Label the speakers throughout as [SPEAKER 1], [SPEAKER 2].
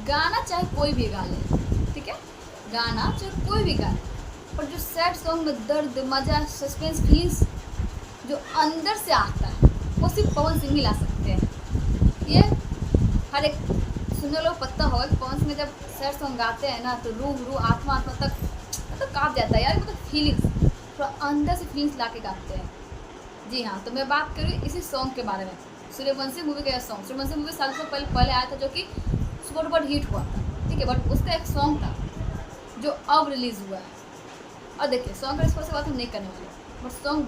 [SPEAKER 1] गाना चाहे कोई भी गा ले, ठीक है, गाना चाहे कोई भी गा ले, पर जो सैड सॉन्ग में दर्द, मज़ा, सस्पेंस, फीलिंग्स जो अंदर से आता है वो सिर्फ पवन सिंह ही ला सकते हैं। ये हर एक सुनने लोग पता होगा कि पवन सिंह जब सैड सॉन्ग गाते हैं ना तो रूह आत्मा तक मतलब काँप जाता है यार, मतलब फीलिंग्स थोड़ा अंदर से फीलिंग्स ला के गाते हैं। जी हाँ, तो मैं बात करूँ इसी सॉन्ग के बारे में। सूर्यवंशी मूवी का सॉन्ग, सूर्यवंशी मूवी साल से पहले आया था, जो कि सुपर डुपर हिट हुआ था, ठीक है, बट उसका एक सॉन्ग था जो अब रिलीज़ हुआ है। और देखिए सॉन्ग का रिस्पॉन्स से बात हम नहीं करने वाले, बट सॉन्ग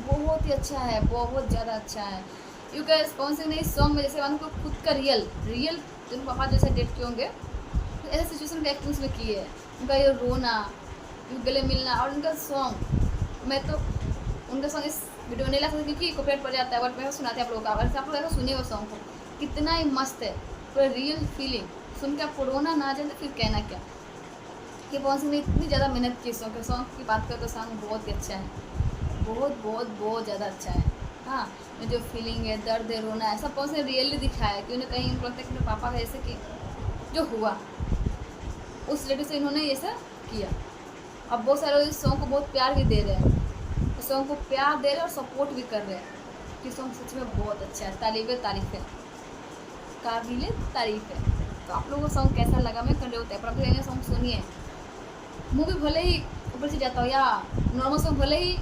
[SPEAKER 1] बहुत ही अच्छा है, बहुत ज़्यादा अच्छा है। क्योंकि पवन सिंह ने इस सॉन्ग में जैसे उनको खुद का रियल जिन पापा जैसे डेट किए होंगे तो ऐसे सिचुएशन का एक्टिंग में किए हैं। उनका ये रोना, गले मिलना, और उनका सॉन्ग मैं तो उनका सॉन्ग इस वीडियो में नहीं ला सकती क्योंकि कॉपीराइट पड़ जाता है, बट मैं सुनाती आप लोगों का, अगर आप लोग ऐसा सुनिएगा सॉन्ग को कितना ही मस्त है, पूरा रियल फीलिंग सुन के आपको रोना ना आ जाए तो फिर कहना क्या। कि पवन सिंह ने इतनी ज़्यादा मेहनत की सॉन्ग की बात करें तो सॉन्ग बहुत ही अच्छा है, बहुत ज़्यादा अच्छा है। हाँ, जो फीलिंग है, दर्द है, रोना है, सब पवन सिंह रियली दिखाया है कि उन्हें कहीं उनको लगता है कि मेरे पापा का जैसे कि जो हुआ उस रिलेटिव से इन्होंने ये सब किया। अब बहुत सारे इस सॉन्ग को बहुत प्यार भी दे रहे हैं, इस सॉन्ग को प्यार दे रहे हैं और सपोर्ट भी कर रहे हैं कि सॉन्ग सच में बहुत अच्छा है, तारीफ़ है, काबिल तारीफ़ है। तो आप लोगों को सॉन्ग कैसा लगा मैं कर रहे होते हैं, पर आप लोग सॉन्ग सुनिए। मूवी भले ही ऊपर से जाता हो या नॉर्मल सॉन्ग भले ही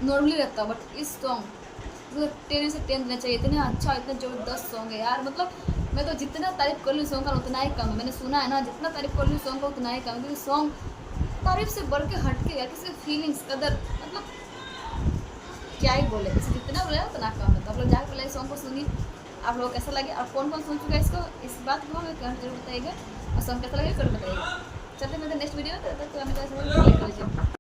[SPEAKER 1] नॉर्मली रहता हो, बट इस सॉन्ग 10 से 10 देना चाहिए। इतना अच्छा, इतना ज़बरदस्त सॉन्ग है यार, मतलब मैं तो जितना तारीफ़ कर लूँ सॉन्ग का उतना ही कम है। मैंने सुना है ना, जितना तारीफ़ कर लूँ सॉन्ग का उतना ही कम है, क्योंकि सॉन्ग तारीफ़ से बढ़ के हट के या किसी फीलिंग्स कदर, मतलब क्या ही बोले, इसे जितना बोले उतना कम है। तो आप लोग जाकर पहले इस सॉन्ग को सुनिए, आप लोग कैसा लगे, आप कौन सुन चुका है इसको, इस बात को हमें कमेंट जरूर बताइएगा, और सॉन्ग कैसा लगे जरूर बताइएगा। चलते मिलते नेक्स्ट वीडियो में, तब तक